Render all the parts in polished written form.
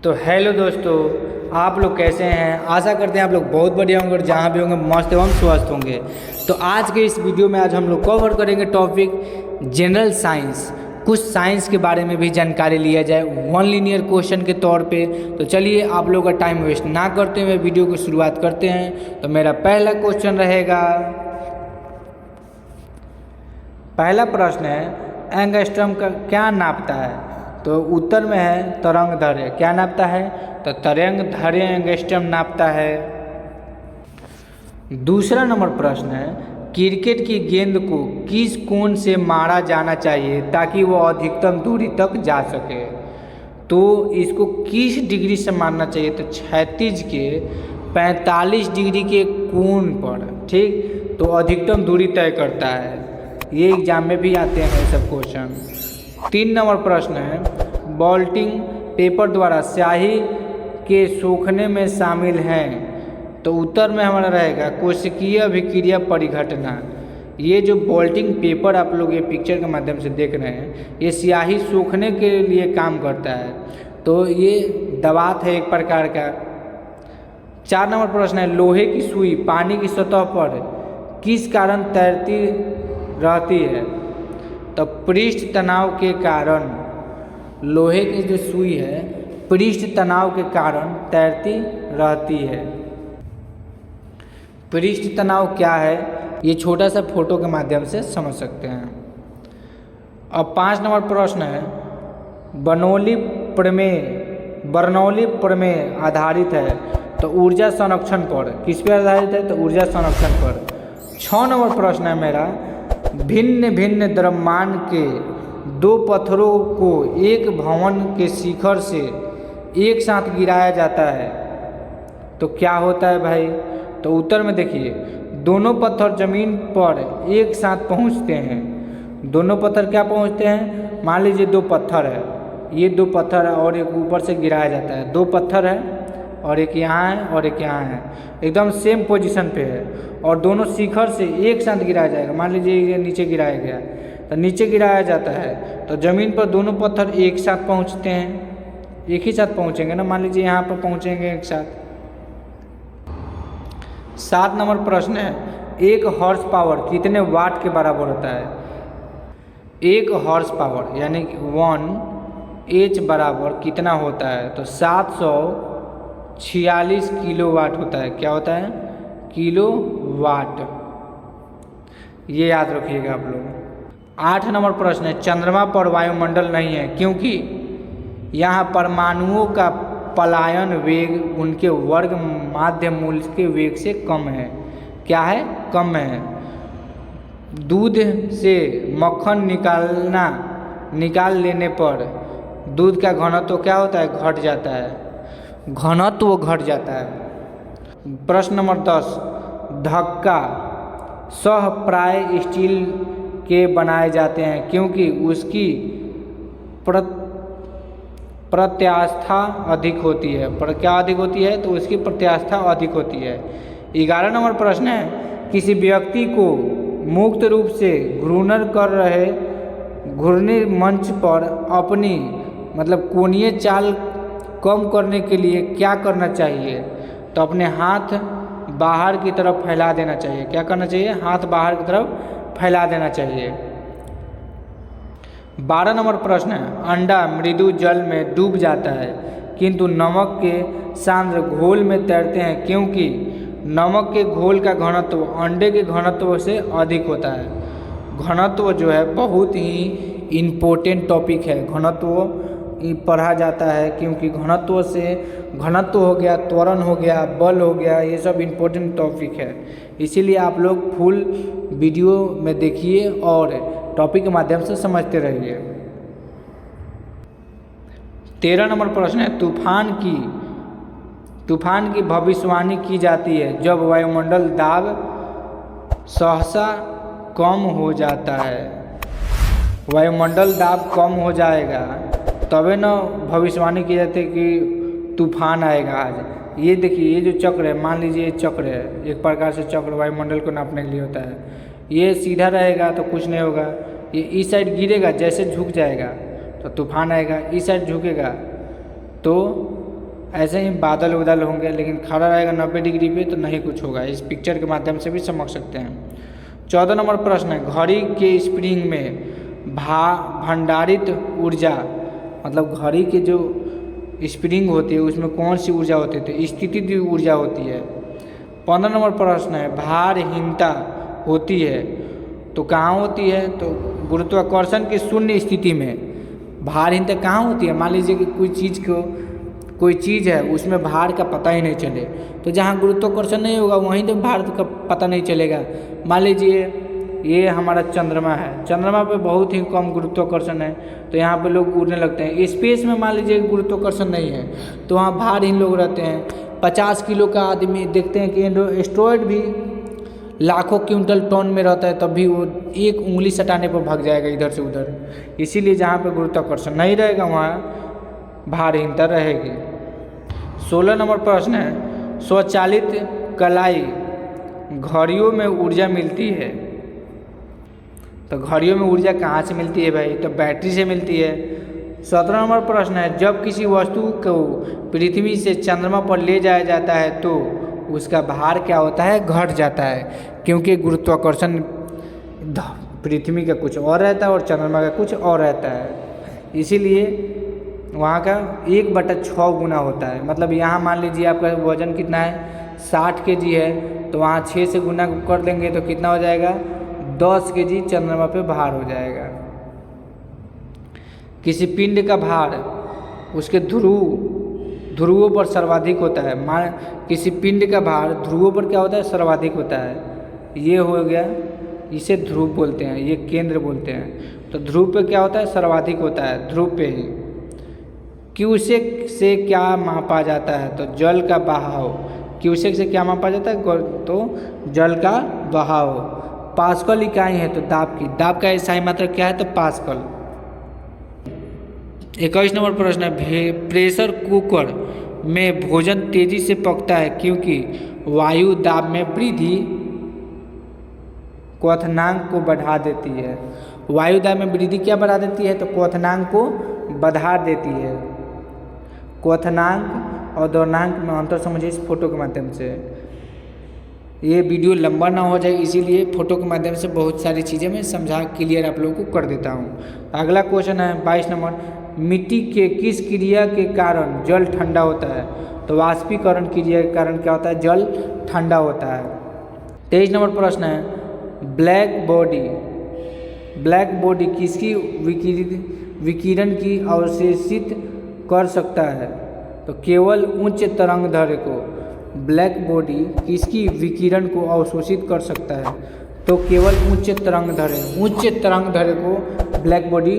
तो हेलो दोस्तों, आप लोग कैसे हैं। आशा करते हैं आप लोग बहुत बढ़िया होंगे और जहाँ भी होंगे मस्त एवं स्वस्थ होंगे। तो आज के इस वीडियो में आज हम लोग कवर करेंगे टॉपिक जनरल साइंस। कुछ साइंस के बारे में भी जानकारी लिया जाए वन लीनियर क्वेश्चन के तौर पे। तो चलिए आप लोग का टाइम वेस्ट ना करते हुए वीडियो की शुरुआत करते हैं। तो मेरा पहला क्वेश्चन रहेगा, पहला प्रश्न है एंगस्ट्रम का क्या नापता है। तो उत्तर में है तरंग दैर्घ्य। क्या नापता है? तो तरंग दैर्घ्य एंगस्ट्रम नापता है। दूसरा नंबर प्रश्न है, क्रिकेट की गेंद को किस कोण से मारा जाना चाहिए ताकि वो अधिकतम दूरी तक जा सके। तो इसको किस डिग्री से मारना चाहिए? तो क्षैतिज के 45 डिग्री के कोण पर, ठीक। तो अधिकतम दूरी तय करता है। ये एग्जाम में भी आते हैं सब क्वेश्चन। 3 नंबर प्रश्न है, बॉल्टिंग पेपर द्वारा स्याही के सोखने में शामिल हैं। तो उत्तर में हमारा रहेगा कोशिकीय अभिक्रिया परिघटना। ये जो बॉल्टिंग पेपर आप लोग ये पिक्चर के माध्यम से देख रहे हैं, ये स्याही सोखने के लिए काम करता है। तो ये दबाव है एक प्रकार का। 4 नंबर प्रश्न है, लोहे की सुई पानी की सतह पर किस कारण तैरती रहती है। तो पृष्ठ तनाव के कारण। लोहे की जो सुई है पृष्ठ तनाव के कारण तैरती रहती है। पृष्ठ तनाव क्या है ये छोटा सा फोटो के माध्यम से समझ सकते हैं। अब 5 नंबर प्रश्न है, बर्नौली प्रमेय आधारित है। तो ऊर्जा संरक्षण पर। किस पर आधारित है? तो ऊर्जा संरक्षण पर। 6 नंबर प्रश्न है मेरा, भिन्न भिन्न द्रव्यमान के दो पत्थरों को एक भवन के शिखर से एक साथ गिराया जाता है तो क्या होता है भाई? तो उत्तर में देखिए, दोनों पत्थर जमीन पर एक साथ पहुंचते हैं। दोनों पत्थर क्या पहुंचते हैं? मान लीजिए 2 पत्थर है, ये 2 पत्थर है और एक ऊपर से गिराया जाता है। 2 पत्थर है और एक यहाँ है और एक यहाँ है, एकदम सेम पोजीशन पे है और दोनों शिखर से एक साथ गिराया जाएगा। मान लीजिए ये नीचे गिराया गया तो नीचे गिराया जाता है तो ज़मीन पर दोनों पत्थर एक साथ पहुँचते हैं, एक ही साथ पहुँचेंगे ना। मान लीजिए यहाँ पर पहुँचेंगे एक साथ। 7 नंबर प्रश्न है, 1 हॉर्स पावर कितने वाट के बराबर होता है। 1 हॉर्स पावर यानी 1 H बराबर कितना होता है? तो 746 किलोवाट होता है। क्या होता है? किलोवाट। ये याद रखिएगा आप लोग। 8 नंबर प्रश्न है, चंद्रमा पर वायुमंडल नहीं है क्योंकि यहाँ परमाणुओं का पलायन वेग उनके वर्ग माध्य मूल्य के वेग से कम है। क्या है? कम है। दूध से मक्खन निकाल लेने पर दूध का घनत्व क्या होता है? घट जाता है। घनत्व घट जाता है। प्रश्न नंबर 10, धक्का सह प्राय स्टील के बनाए जाते हैं क्योंकि उसकी प्रत्यास्था अधिक होती है। पर क्या अधिक होती है? तो उसकी प्रत्यास्था अधिक होती है। 11 नंबर प्रश्न है, किसी व्यक्ति को मुक्त रूप से घूर्णी मंच पर अपनी कोणीय चाल कम करने के लिए क्या करना चाहिए। तो अपने हाथ बाहर की तरफ फैला देना चाहिए। क्या करना चाहिए? हाथ बाहर की तरफ फैला देना चाहिए। 12 नंबर प्रश्न है, अंडा मृदु जल में डूब जाता है किंतु नमक के सांद्र घोल में तैरते हैं क्योंकि नमक के घोल का घनत्व अंडे के घनत्व से अधिक होता है। घनत्व जो है बहुत ही इम्पोर्टेंट टॉपिक है। घनत्व पढ़ा जाता है क्योंकि घनत्व हो गया, त्वरण हो गया, बल हो गया, ये सब इम्पोर्टेंट टॉपिक है। इसीलिए आप लोग फुल वीडियो में देखिए और टॉपिक के माध्यम से समझते रहिए। 13 नंबर प्रश्न है, तूफान की भविष्यवाणी की जाती है जब वायुमंडल दाब सहसा कम हो जाता है। वायुमंडल दाब कम हो जाएगा तबे न भविष्यवाणी की जाती है कि तूफान आएगा आज। ये देखिए, ये जो चक्र है, मान लीजिए ये चक्र है, एक प्रकार से चक्र वायुमंडल को नापने के लिए होता है। ये सीधा रहेगा तो कुछ नहीं होगा, ये इस साइड गिरेगा, जैसे झुक जाएगा तो तूफान आएगा। इस साइड झुकेगा तो ऐसे ही बादल उदल होंगे, लेकिन खड़ा रहेगा 90 डिग्री पे तो नहीं कुछ होगा। इस पिक्चर के माध्यम से भी समझ सकते हैं। 14 नंबर प्रश्न है, घड़ी के स्प्रिंग में भंडारित ऊर्जा, मतलब घड़ी के जो स्प्रिंग होती है उसमें कौन सी ऊर्जा होती है? तो स्थितिज ऊर्जा होती है। 15 नंबर प्रश्न है, भारहीनता होती है तो कहाँ होती है? तो गुरुत्वाकर्षण की शून्य स्थिति में भारहीनता कहाँ होती है? मान लीजिए कि कोई चीज़ है उसमें भार का पता ही नहीं चले, तो जहाँ गुरुत्वाकर्षण नहीं होगा वहीं तो भार का पता नहीं चलेगा। मान लीजिए ये हमारा चंद्रमा है, चंद्रमा पे बहुत ही कम गुरुत्वाकर्षण है तो यहाँ पे लोग उड़ने लगते हैं। स्पेस में मान लीजिए गुरुत्वाकर्षण नहीं है तो वहाँ भारहीन लोग रहते हैं। 50 किलो का आदमी देखते हैं कि एस्ट्रॉयड भी लाखों क्विंटल टन में रहता है, तब भी वो एक उंगली सटाने पर भाग जाएगा इधर से उधर। इसीलिए जहाँ पे गुरुत्वाकर्षण नहीं रहेगा वहाँ भारहीनता रहेगी। 16 नंबर प्रश्न है, स्वचालित कलाई घड़ियों में ऊर्जा मिलती है। तो घड़ियों में ऊर्जा कहाँ से मिलती है भाई? तो बैटरी से मिलती है। 17 नंबर प्रश्न है, जब किसी वस्तु को पृथ्वी से चंद्रमा पर ले जाया जाता है तो उसका भार क्या होता है? घट जाता है, क्योंकि गुरुत्वाकर्षण पृथ्वी का कुछ और रहता है और चंद्रमा का कुछ और रहता है। इसीलिए वहाँ का 1/6 गुना होता है। मतलब यहाँ मान लीजिए आपका वजन कितना है? 60 kg है, तो वहाँ 6 से गुना कर देंगे तो कितना हो जाएगा? 10 kg चंद्रमा पे भार हो जाएगा। किसी पिंड का भार उसके ध्रुवों पर सर्वाधिक होता है। किसी पिंड का भार ध्रुवों पर क्या होता है? सर्वाधिक होता है। ये हो गया, इसे ध्रुव बोलते हैं, ये केंद्र बोलते हैं। तो ध्रुव पे क्या होता है? सर्वाधिक होता है, ध्रुव पे ही। क्यूसेक से क्या मापा जाता है? तो जल का बहाव। क्यूसेक से क्या मापा जाता है? तो जल का बहाव। पास्कल इकाई है तो दाब की, दाब का SI मात्रक क्या है? तो पास्कल। 21 नंबर प्रश्न है, प्रेशर कुकर में भोजन तेजी से पकता है क्योंकि वायु दाब में वृद्धि क्वथनांक को बढ़ा देती है। वायु दाब में वृद्धि क्या बढ़ा देती है? तो क्वथनांक को बढ़ा देती है। क्वथनांक और दौर्नांक में अंतर समझिए इस फोटो के माध्यम से। ये वीडियो लंबा ना हो जाए इसीलिए फोटो के माध्यम से बहुत सारी चीज़ें मैं समझा क्लियर आप लोगों को कर देता हूँ। अगला क्वेश्चन है 22 नंबर, मिट्टी के किस क्रिया के कारण जल ठंडा होता है? तो वाष्पीकरण क्रिया के कारण क्या होता है? जल ठंडा होता है। 23 नंबर प्रश्न है, ब्लैक बॉडी किसकी विकिरण की अवशोषित कर सकता है? तो केवल उच्च तरंगदैर्घ्य को। ब्लैक बॉडी किसकी विकिरण को अवशोषित कर सकता है? तो केवल उच्च तरंगदैर्घ्य को ब्लैक बॉडी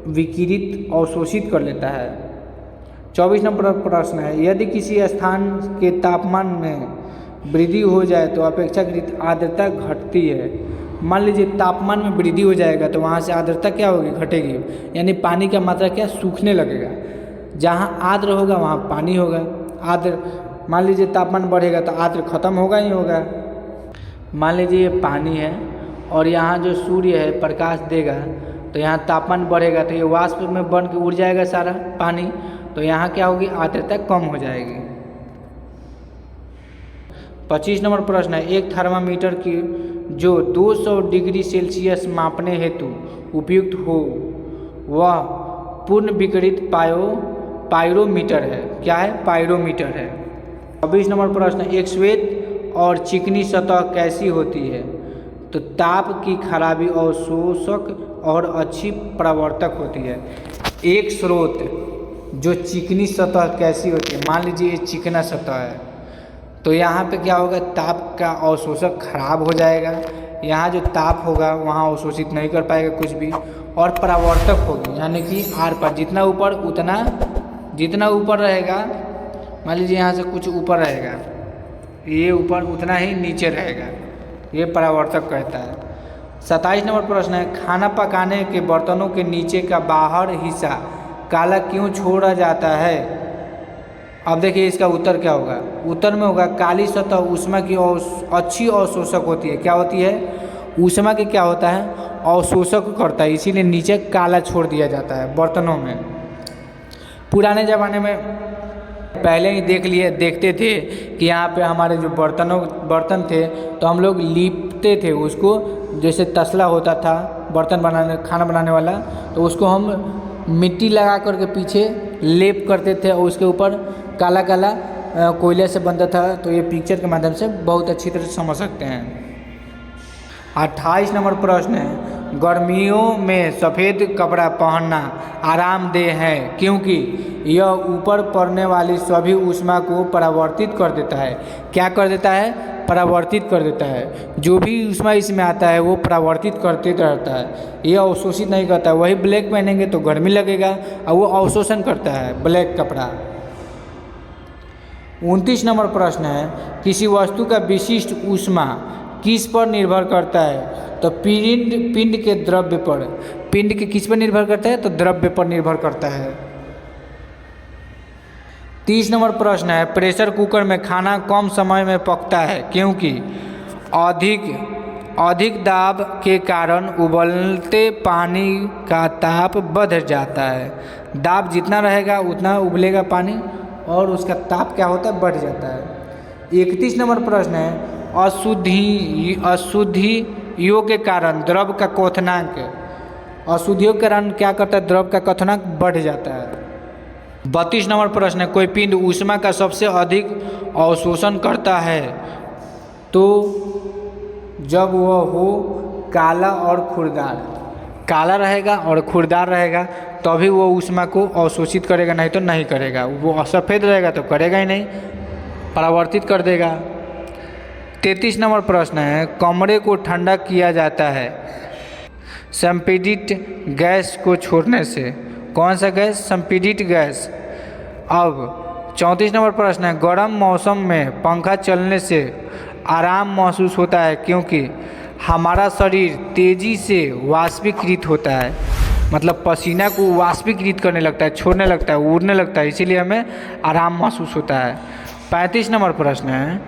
विकिरित अवशोषित कर लेता है। 24 नंबर प्रश्न है, यदि किसी स्थान के तापमान में वृद्धि हो जाए तो अपेक्षाकृत आर्द्रता घटती है। मान लीजिए तापमान में वृद्धि हो जाएगा तो वहाँ से आर्द्रता क्या होगी? घटेगी, यानी पानी का मात्रा क्या? सूखने लगेगा। जहाँ आर्द्र होगा वहाँ पानी होगा। आर्द्र मान लीजिए तापमान बढ़ेगा तो आर्द्र खत्म होगा ही होगा। मान लीजिए ये पानी है और यहाँ जो सूर्य है प्रकाश देगा तो यहाँ तापमान बढ़ेगा तो ये वाष्प में बन के उड़ जाएगा सारा पानी, तो यहाँ क्या होगी? आर्द्रता कम हो जाएगी। 25 नंबर प्रश्न है, एक थर्मामीटर की जो 200 डिग्री सेल्सियस मापने हेतु उपयुक्त हो वह पूर्ण विकिरित पायरोमीटर है। क्या है? पायरोमीटर है। 26 नंबर प्रश्न, एक श्वेत और चिकनी सतह कैसी होती है? तो ताप की खराबी अवशोषक और अच्छी प्रवर्तक होती है। एक स्रोत जो चिकनी सतह कैसी होती है? मान लीजिए ये चिकना सतह है तो यहाँ पे क्या होगा? ताप का अवशोषक खराब हो जाएगा। यहाँ जो ताप होगा वहाँ अवशोषित नहीं कर पाएगा कुछ भी, और परावर्तक होगी, यानी कि आर पार जितना ऊपर रहेगा, मान लीजिए यहाँ से कुछ ऊपर रहेगा, ये ऊपर उतना ही नीचे रहेगा, ये परावर्तक कहता है। 27 नंबर प्रश्न है, खाना पकाने के बर्तनों के नीचे का बाहर हिस्सा काला क्यों छोड़ा जाता है? अब देखिए इसका उत्तर क्या होगा? उत्तर में होगा काली सतह ऊष्मा की अच्छी अवशोषक होती है। क्या होती है? ऊष्मा की क्या होता है? अवशोषक करता है, इसीलिए नीचे काला छोड़ दिया जाता है बर्तनों में। पुराने ज़माने में पहले ही देखते थे कि यहाँ पे हमारे जो बर्तन थे तो हम लोग लीपते थे उसको, जैसे तसला होता था खाना बनाने वाला, तो उसको हम मिट्टी लगा करके पीछे लेप करते थे और उसके ऊपर काला काला कोयले से बनता था। तो ये पिक्चर के माध्यम से बहुत अच्छी तरह से समझ सकते हैं। 28 नंबर प्रश्न है, गर्मियों में सफ़ेद कपड़ा पहनना आरामदेह है क्योंकि यह ऊपर पड़ने वाली सभी ऊष्मा को परावर्तित कर देता है। क्या कर देता है? परावर्तित कर देता है। जो भी ऊष्मा इसमें आता है वो परावर्तित करते रहता है, यह अवशोषित नहीं करता है। वही ब्लैक पहनेंगे तो गर्मी लगेगा और वो अवशोषण करता है ब्लैक कपड़ा। 29 नंबर प्रश्न है, किसी वस्तु का विशिष्ट ऊष्मा किस पर निर्भर करता है? तो पिंड के द्रव्य पर। पिंड के किस पर निर्भर करता है? तो द्रव्य पर निर्भर करता है। 30 नंबर प्रश्न है, प्रेशर कुकर में खाना कम समय में पकता है क्योंकि अधिक दाब के कारण उबलते पानी का ताप बढ़ जाता है। दाब जितना रहेगा उतना उबलेगा पानी और उसका ताप क्या होता है? बढ़ जाता है। 31 नंबर प्रश्न है, अशुद्धियों के कारण द्रव का क्वथनांक, अशुद्धियों के कारण क्या करता है? द्रव का क्वथनांक बढ़ जाता है। 32 नंबर प्रश्न है, कोई पिंड ऊष्मा का सबसे अधिक अवशोषण करता है तो जब वह हो काला और खुरदार। काला रहेगा और खुरदार रहेगा तभी वो ऊष्मा को अवशोषित करेगा, नहीं तो नहीं करेगा। वो सफ़ेद रहेगा तो करेगा ही नहीं, परावर्तित कर देगा। 33 नंबर प्रश्न है, कमरे को ठंडा किया जाता है संपीड़ित गैस को छोड़ने से। कौन सा गैस? संपीड़ित गैस। अब 34 नंबर प्रश्न है, गर्म मौसम में पंखा चलने से आराम महसूस होता है क्योंकि हमारा शरीर तेज़ी से वाष्पीकृत होता है, मतलब पसीना को वाष्पीकृत करने लगता है, छोड़ने लगता है, उड़ने लगता है, इसीलिए हमें आराम महसूस होता है। 35 नंबर प्रश्न है,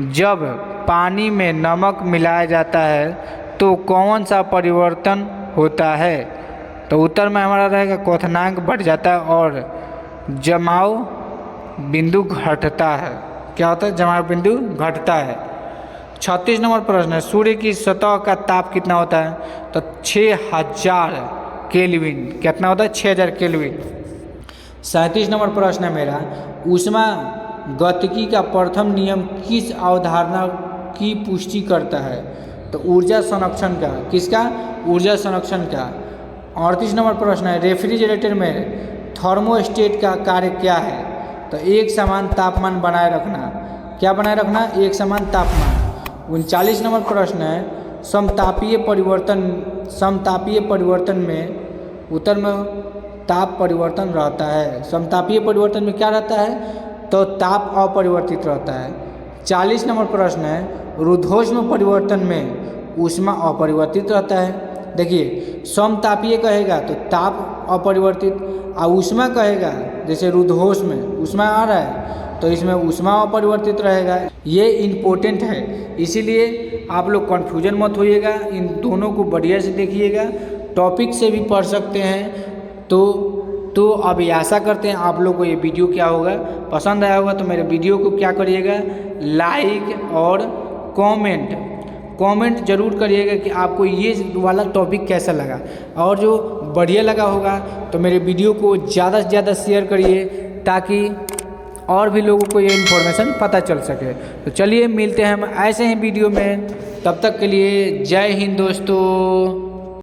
जब पानी में नमक मिलाया जाता है तो कौन सा परिवर्तन होता है? तो उत्तर में हमारा रहेगा क्वथनांक बढ़ जाता है और जमाव बिंदु घटता है। क्या होता है? जमाव बिंदु घटता है। 36 नंबर प्रश्न है, सूर्य की सतह का ताप कितना होता है? तो 6000 केल्विन। कितना होता है? 6000 केल्विन। 37 नंबर प्रश्न है मेरा, ऊष्मा गतिकी का प्रथम नियम किस अवधारणा की पुष्टि करता है? तो ऊर्जा संरक्षण का। किसका? ऊर्जा संरक्षण का। 38 नंबर प्रश्न है, रेफ्रिजरेटर में थर्मोस्टेट का कार्य क्या है? तो एक समान तापमान बनाए रखना। क्या बनाए रखना? एक समान तापमान। 39 नंबर प्रश्न है, समतापीय परिवर्तन में उत्तर में ताप परिवर्तन रहता है। समतापीय परिवर्तन में क्या रहता है? तो ताप अपरिवर्तित रहता है। 40 नंबर प्रश्न है, रुद्धोष्म परिवर्तन में ऊष्मा अपरिवर्तित रहता है। देखिए, समतापीय कहेगा तो ताप अपरिवर्तित, और ऊष्मा कहेगा जैसे रुद्धोष्म में ऊष्मा आ रहा है तो इसमें ऊष्मा अपरिवर्तित रहेगा। ये इम्पोर्टेंट है, इसीलिए आप लोग कन्फ्यूजन मत होइएगा, इन दोनों को बढ़िया से देखिएगा। टॉपिक से भी पढ़ सकते हैं। तो अब आशा करते हैं आप लोग को ये वीडियो क्या होगा पसंद आया होगा। तो मेरे वीडियो को क्या करिएगा? लाइक और कमेंट जरूर करिएगा कि आपको ये वाला टॉपिक कैसा लगा, और जो बढ़िया लगा होगा तो मेरे वीडियो को ज़्यादा से ज़्यादा शेयर करिए ताकि और भी लोगों को ये इन्फॉर्मेशन पता चल सके। तो चलिए मिलते हैं हम ऐसे ही वीडियो में, तब तक के लिए जय हिंद दोस्तों।